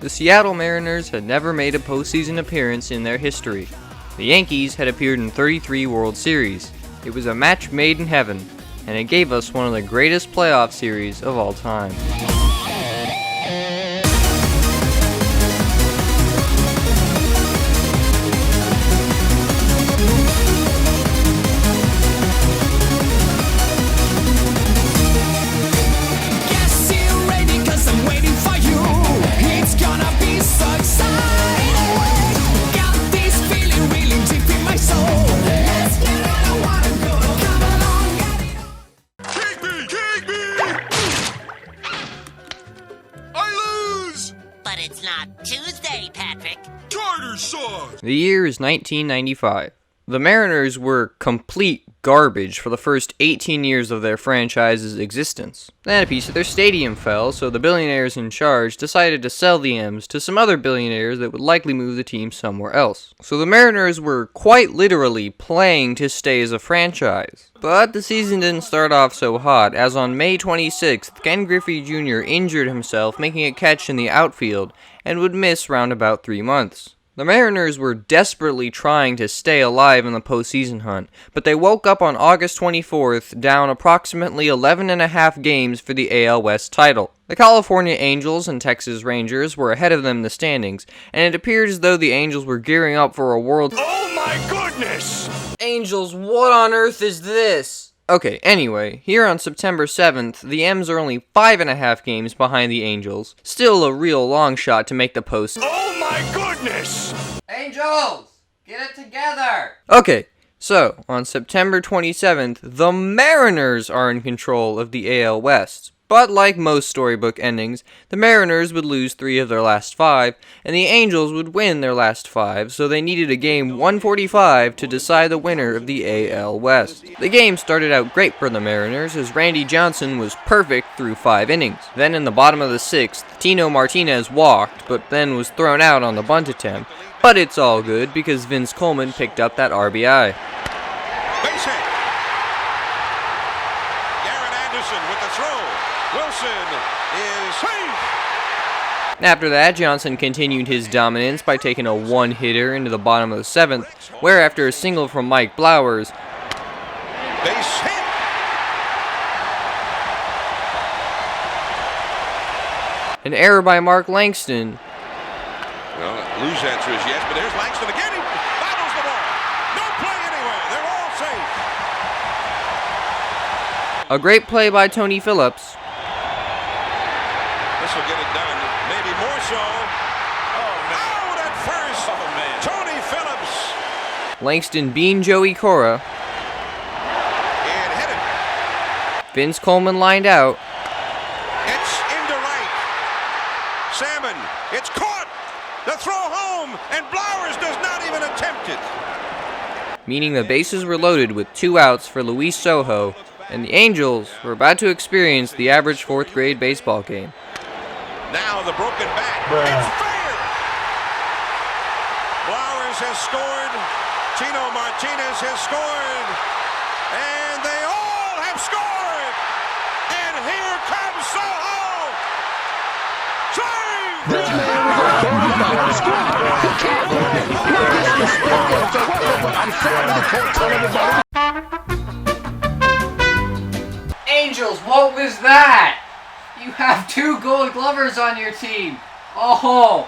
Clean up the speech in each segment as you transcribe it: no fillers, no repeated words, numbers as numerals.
The Seattle Mariners had never made a postseason appearance in their history. The Yankees had appeared in 33 World Series. It was a match made in heaven, and it gave us one of the greatest playoff series of all time. The year is 1995. The Mariners were complete garbage for the first 18 years of their franchise's existence. Then a piece of their stadium fell, so the billionaires in charge decided to sell the M's to some other billionaires that would likely move the team somewhere else. So the Mariners were quite literally playing to stay as a franchise. But the season didn't start off so hot, as on May 26th, Ken Griffey Jr. injured himself making a catch in the outfield and would miss round about 3 months. The Mariners were desperately trying to stay alive in the postseason hunt, but they woke up on August 24th down approximately 11.5 games for the AL West title. The California Angels and Texas Rangers were ahead of them in the standings, and it appeared as though the Angels were gearing up for a world— Oh my goodness! Angels, what on earth is this? Okay, anyway, here on September 7th, the M's are only 5.5 games behind the Angels. Still a real long shot to make the post— Oh my goodness! Angels! Get it together! Okay, so, on September 27th, the Mariners are in control of the AL West. But like most storybook endings, the Mariners would lose 3 of their last 5, and the Angels would win their last 5, so they needed a game 145 to decide the winner of the AL West. The game started out great for the Mariners, as Randy Johnson was perfect through 5 innings. Then in the bottom of the 6th, Tino Martinez walked, but then was thrown out on the bunt attempt. But it's all good, because Vince Coleman picked up that RBI. Base hit. Garrett Anderson with the throw. Wilson is safe. After that, Johnson continued his dominance by taking a 1-hitter into the bottom of the 7th, where after a single from Mike Blowers, Base hit. an error by Mark Langston, Well, loose answer is yes, but there's Langston again. He battles the ball. No play anywhere. They're all safe. a great play by Tony Phillips, This will get it done. Maybe more so. Oh, no. Out at first. Oh, man. Tony Phillips. Langston beat Joey Cora, And hit it. Vince Coleman lined out, It's into right. Salmon. It's caught. The throw home. And Blowers does not even attempt it. meaning the bases were loaded with 2 outs for Luis Sojo, and the Angels were about to experience the average 4th grade baseball game. Now the broken bat. It's fair. Blowers has scored. Tino Martinez has scored. And they all have scored. And here comes Soho. Angels, what was that? You have 2 Gold Glovers on your team. Oh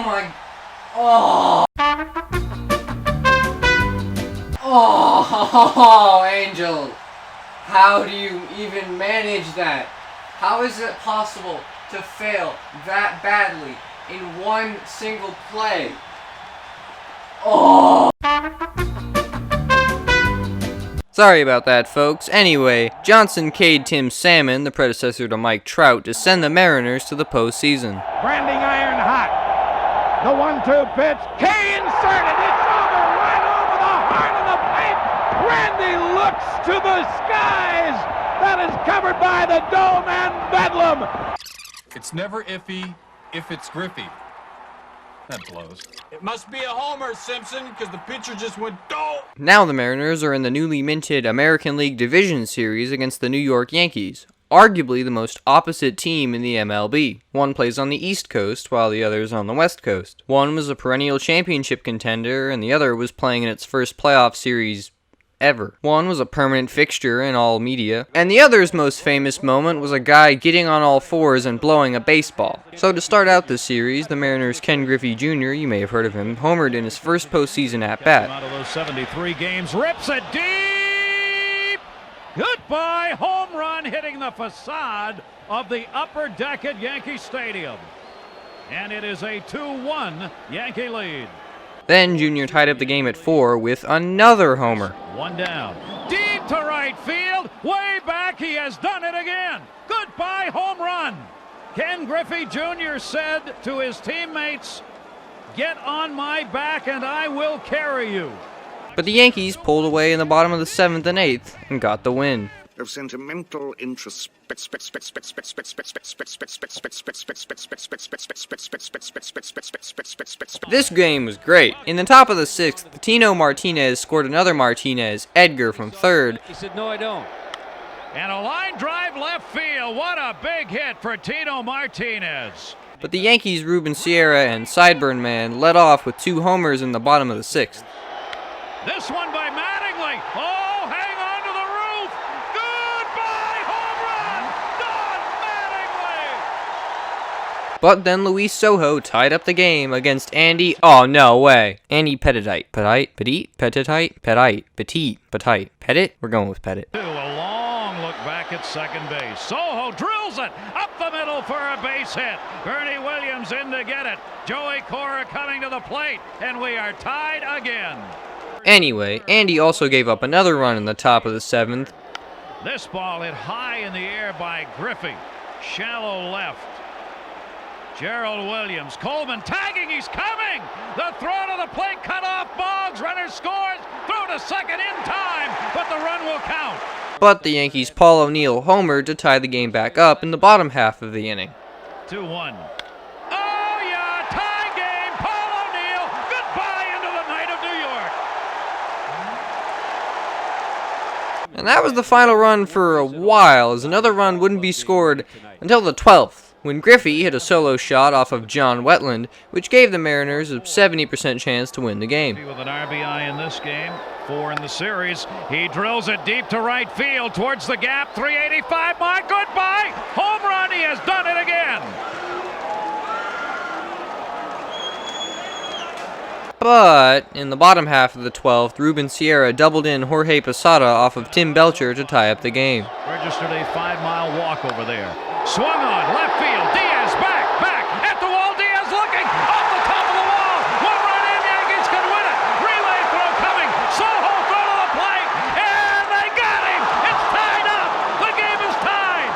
my, Angels. How do you even manage that? How is it possible to fail that badly in one single play? Sorry about that, folks. Anyway, Johnson K'd Tim Salmon, the predecessor to Mike Trout, to send the Mariners to the postseason. Branding iron hot. The 1-2 pitch. K inserted. It's over. Right over the heart of the plate. Randy looks to the skies. That is covered by the dome and bedlam. It's never iffy if it's Griffey. That blows. It must be a homer, Simpson, because the pitcher just went doh. Now the Mariners are in the newly minted American League Division Series against the New York Yankees. arguably the most opposite team in the MLB. One plays on the East Coast, while the other is on the West Coast. One was a perennial championship contender, and the other was playing in its first playoff series ever. One was a permanent fixture in all media, and the other's most famous moment was a guy getting on all fours and blowing a baseball. So to start out this series, the Mariners' Ken Griffey Jr., you may have heard of him, homered in his first postseason at-bat. Out of those 73 games, rips it deep! Goodbye home run hitting the facade of the upper deck at Yankee Stadium. And it is a 2-1 Yankee lead. Then Jr. tied up the game at 4 with another homer. One down. Deep to right field. Way back. He has done it again. Goodbye home run. Ken Griffey Jr. said to his teammates, "Get on my back and I will carry you." But the Yankees pulled away in the bottom of the 7th and 8th and got the win. Of sentimental interest. This game was great. In the top of the 6th, Tino Martinez scored another Martinez, Edgar from third. He said, "No, I don't." And a line drive left field. What a big hit for Tino Martinez. But the Yankees' Ruben Sierra and Sideburn Man led off with 2 homers in the bottom of the 6th. This one by Mattingly. Oh, hang on to the roof. Goodbye home run. Don Mattingly. But then Luis Sojo tied up the game against Andy. Oh, no way. Andy Pettit. Pettit? We're going with Pettit. A long look back at second base. Sojo drills it up the middle for a base hit. Bernie Williams in to get it. Joey Cora coming to the plate. And we are tied again. Anyway, Andy also gave up another run in the top of the 7th. This ball hit high in the air by Griffey. Shallow left. Gerald Williams. Coleman tagging. He's coming. The throw to the plate cut off. Boggs. Runner scores. Throw to second in time. But the run will count. But the Yankees' Paul O'Neill homered to tie the game back up in the bottom half of the inning. 2-1. Oh, yeah. Tie game. Paul O'Neill. Goodbye into the night of New York. And that was the final run for a while, as another run wouldn't be scored until the 12th, when Griffey hit a solo shot off of John Wetland, which gave the Mariners a 70% chance to win the game. With an RBI in this game, 4 in the series. He drills it deep to right field towards the gap, 385 mark. Goodbye. Home run. He has done it again. But in the bottom half of the 12th, Ruben Sierra doubled in Jorge Posada off of Tim Belcher to tie up the game. Registered a 5-mile walk over there. Swung on left field. Diaz back at the wall. Diaz looking off the top of the wall. One run in. Yankees can win it. Relay throw coming. Sojo throw to the plate, and they got him. It's tied up. The game is tied.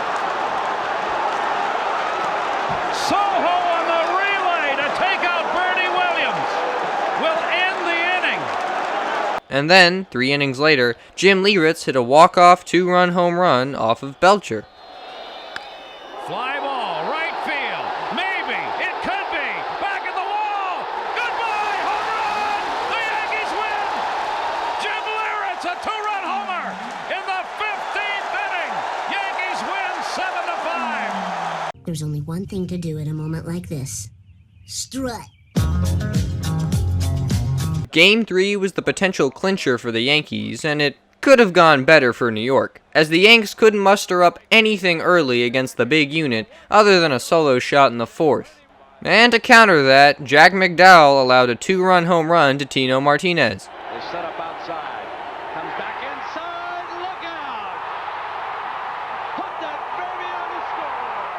Sojo on the relay to take out Bernie Williams will end the inning. And then, 3 innings later, Jim Lieritz hit a walk-off 2-run home run off of Belcher. Fly ball, right field. Maybe. It could be. Back at the wall. Goodbye, home run. The Yankees win. Jim Lieritz, a 2-run homer in the 15th inning. Yankees win 7-5. There's only one thing to do at a moment like this. Strut. Game 3 was the potential clincher for the Yankees, and it could have gone better for New York, as the Yanks couldn't muster up anything early against the big unit other than a solo shot in the 4th. And to counter that, Jack McDowell allowed a 2-run home run to Tino Martinez. They set up outside. Comes back inside. Look out! Put that baby on the score.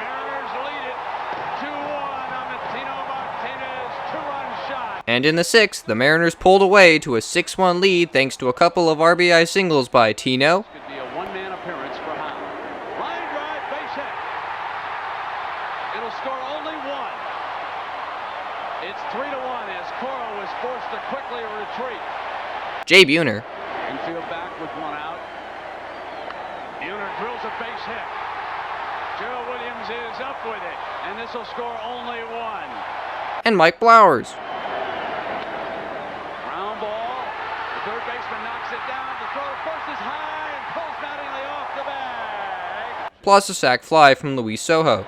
Mariners lead it 2-1 on the Tino Martinez 2-run shot. And in the 6th, the Mariners pulled away to a 6-1 lead thanks to a couple of RBI singles by Tino. Could be a one-man appearance for Howard. Line drive, base hit. It'll score only 1. It's 3-1 as Cora was forced to quickly retreat. Jay Buhner. Infield back with 1 out. Buhner drills a base hit. Gerald Williams is up with it, and this will score only 1. And Mike Blowers. Ground ball. The third baseman knocks it down. The throw to first is high and pulls Mattingly off the bag. plus a sac fly from Luis Sojo.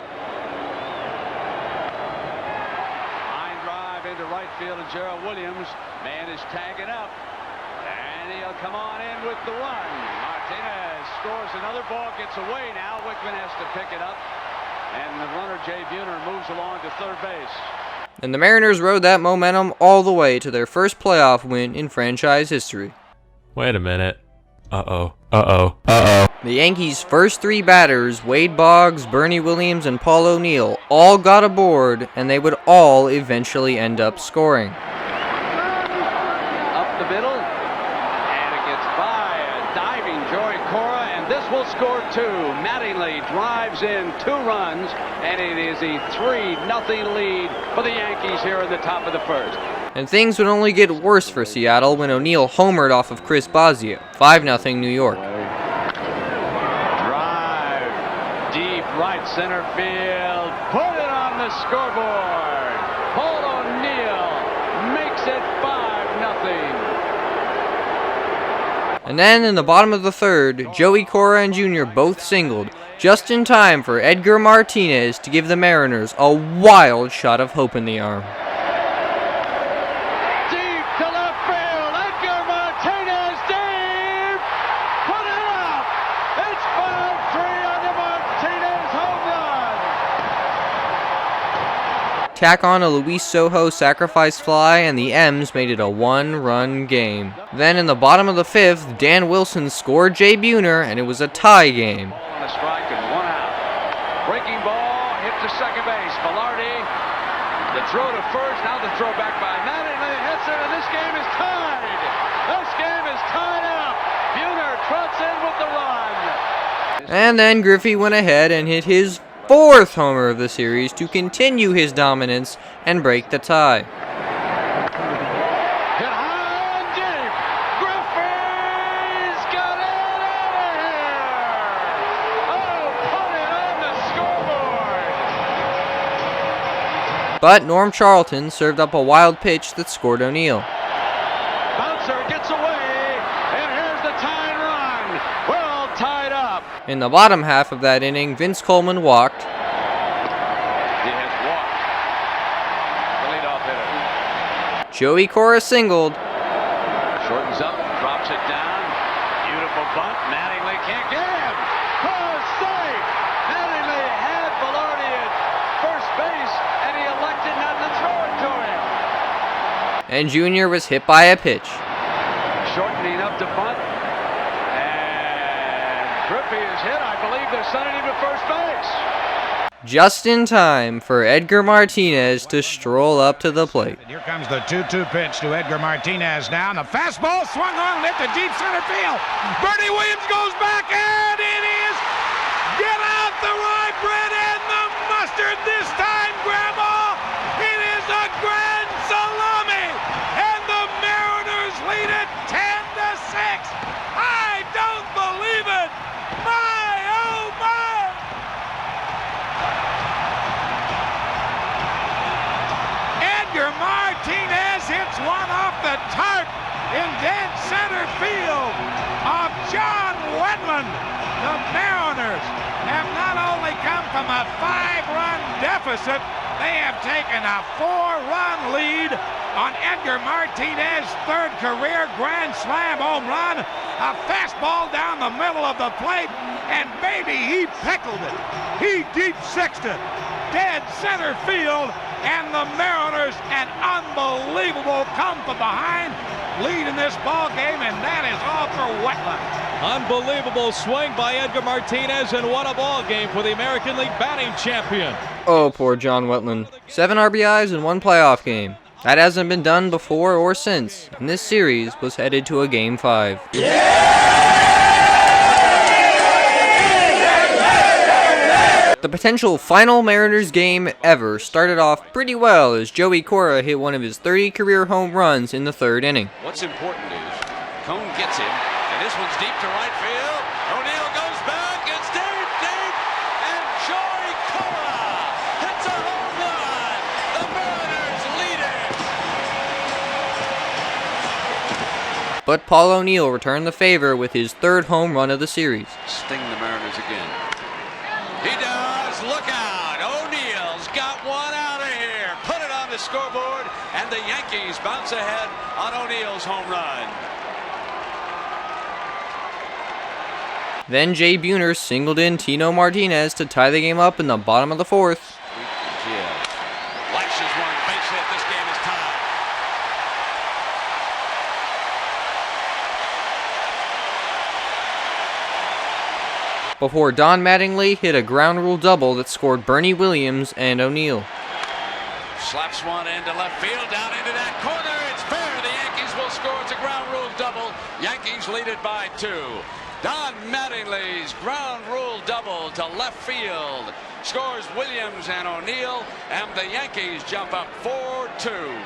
Line drive into right field, and Gerald Williams, man, is tagging up, and he'll come on in with the run. Martinez scores another ball, gets away now. Wickman has to pick it up, and the runner, Jay Buhner, moves along to third base. And the Mariners rode that momentum all the way to their first playoff win in franchise history. Wait a minute. Uh-oh. The Yankees' first three batters, Wade Boggs, Bernie Williams, and Paul O'Neill, all got aboard, and they would all eventually end up scoring. Up the middle, and it gets by a diving Joey Cora, and this will score two. Mattingly drives in 2 runs, and it is a 3-0 lead for the Yankees here in the top of the first. And things would only get worse for Seattle when O'Neill homered off of Chris Bosio, 5-0 New York. Drive, deep right center field, put it on the scoreboard. Paul O'Neill makes it 5-0. And then in the bottom of the third, Joey Cora and Jr. both singled, just in time for Edgar Martinez to give the Mariners a wild shot of hope in the arm. Deep to left field, Edgar Martinez deep, put it up. It's 5-3 on the Martinez home run. Tack on a Luis Sojo sacrifice fly, and the M's made it a 1-run game. Then in the bottom of the fifth, Dan Wilson scored Jay Buhner, and it was a tie game. On a strike and 1 out. Breaking ball, hit to second base. Velarde, the throw to first, now the throw back by Mattingly, hits it, and this game is tied. This game is tied up. Buhner trots in with the run. And then Griffey went ahead and hit his 4th homer of the series to continue his dominance and break the tie. Hit high and deep. Griffey's got it out of here. Oh, put it on the scoreboard. But Norm Charlton served up a wild pitch that scored O'Neill. Bouncer gets away, and here's the tying run. We're all tied up. In the bottom half of that inning, Vince Coleman walked, He has walked. The leadoff hitter. Joey Cora singled, Shortens up, drops it down. Beautiful bunt. Mattingly can't get him. Oh, safe. Mattingly had Velarde at first base, and he elected not to throw it to him. and Jr. was hit by a pitch. Shortening up to bunt. And Griffey is hit. I believe they're sending him to first base. Just in time for Edgar Martinez to stroll up to the plate. And here comes the 2-2 pitch to Edgar Martinez now. And the fastball swung on, left to deep center field. Bernie Williams goes back, and it is get out the rye bread and the mustard this time, Grandma. It is a grand salami, and the Mariners lead it 10-6. I don't believe it. My, oh my. Edgar Martinez hits one off the tarp in dead center field of John Wetland. The Mariners have not only come from a 5-run deficit, they have taken a 4-run lead on Edgar Martinez's third career Grand Slam home run. A fastball down the middle of the plate, and baby, he pickled it. He deep sixed it. Dead center field, and the Mariners an unbelievable come from behind lead in this ball game, and that is all for Wetland. Unbelievable swing by Edgar Martinez, and what a ball game for the American League batting champion. Oh, poor John Wetland. 7 RBIs in 1 playoff game. That hasn't been done before or since, and this series was headed to a Game 5. The potential final Mariners game ever started off pretty well as Joey Cora hit one of his 30 career home runs in the 3rd inning. What's important is Cone gets him, and this one's deep to right field. O'Neill goes back, it's deep, and Joey Cora hits a home run. The Mariners lead it. But Paul O'Neill returned the favor with his 3rd home run of the series. Sting the Mariners again. He does. Look out. O'Neill's got one out of here. Put it on the scoreboard, and the Yankees bounce ahead on O'Neill's home run. Then Jay Buhner singled in Tino Martinez to tie the game up in the bottom of the fourth. Lashes one base hit. This game is tied. Before Don Mattingly hit a ground rule double that scored Bernie Williams and O'Neill. Slaps one into left field, down into that corner. It's fair. The Yankees will score. It's a ground rule double. Yankees lead it by 2. Don Mattingly's ground rule double to left field scores Williams and O'Neill, and the Yankees jump up 4-2.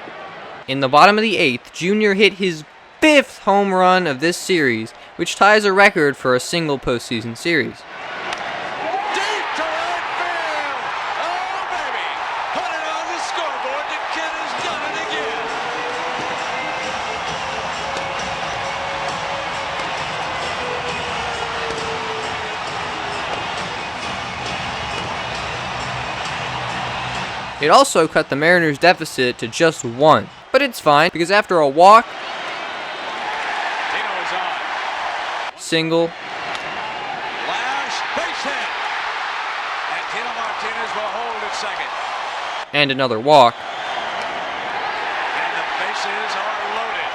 In the bottom of the 8th, Junior hit his 5th home run of this series, which ties a record for a single postseason series. Deep to right field. Oh, baby. Put it on the scoreboard. The kid has done it again. It also cut the Mariners' deficit to just 1. But it's fine, because after a walk, Tino is on. single, Flash, base hit. And Tino Martinez will hold at second. and another walk, And the bases are loaded.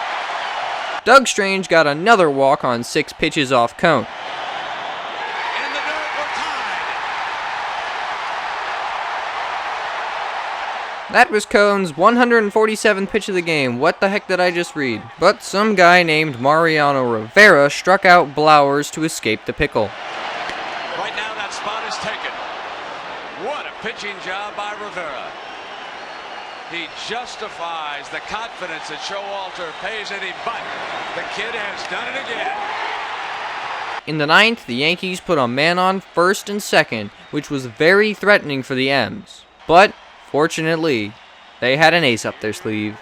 Doug Strange got another walk on 6 pitches off Cone. In the dirt, we're tied. That was Cone's 147th pitch of the game. What the heck did I just read? But some guy named Mariano Rivera struck out Blowers to escape the pickle. Right now, that spot is taken. What a pitching job by Rivera. He justifies the confidence that Showalter pays in him, but the kid has done it again. In the 9th, the Yankees put a man on first and second, which was very threatening for the M's. But, fortunately, they had an ace up their sleeve.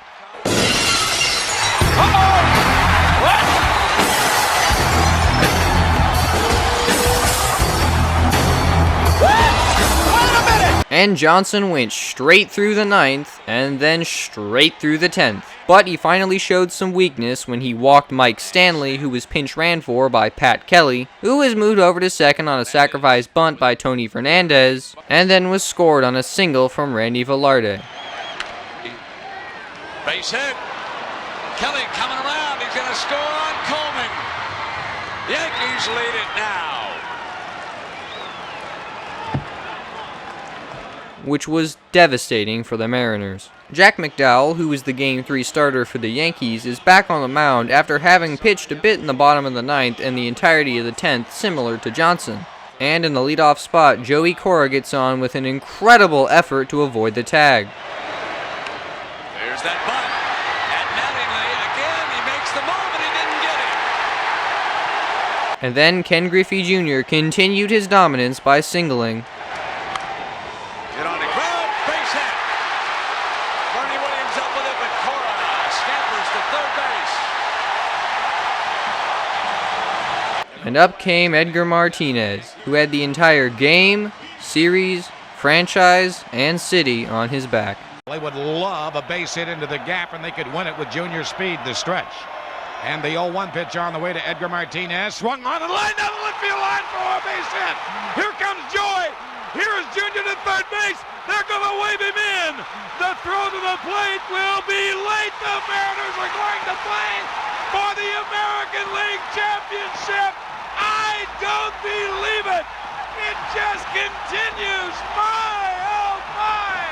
And Johnson went straight through the 9th, and then straight through the 10th. But he finally showed some weakness when he walked Mike Stanley, who was pinch ran for by Pat Kelly, who was moved over to second on a sacrifice bunt by Tony Fernandez, and then was scored on a single from Randy Velarde. Base hit. Kelly coming around. He's going to score on Coleman. Yankees lead it now. Which was devastating for the Mariners. Jack McDowell, who was the Game 3 starter for the Yankees, is back on the mound after having pitched a bit in the bottom of the 9th and the entirety of the 10th, similar to Johnson. And in the leadoff spot, Joey Cora gets on with an incredible effort to avoid the tag. There's that bunt. And Mattingly, again, he makes the move, and he didn't get it. And then Ken Griffey Jr. continued his dominance by singling. Get on the ground, base hit. Bernie Williams up with it, but Cora scampers to third base. And up came Edgar Martinez, who had the entire game, series, franchise, and city on his back. They would love a base hit into the gap, and they could win it with Junior speed to stretch. And the 0-1 pitch on the way to Edgar Martinez. Swung on the line, down the left field line for a base hit. Here comes Joy. Here is Junior to third base. They're going to wave him in. The throw to the plate will be late. The Mariners are going to play for the American League Championship. I don't believe it. It just continues. My, oh my.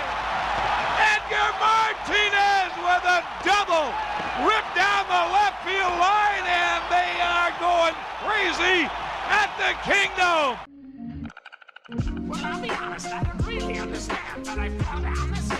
Edgar Martinez with a double. Ripped down the left field line, and they are going crazy at the Kingdom. Well, I'll be honest, I don't really understand, but I fell down the stairs.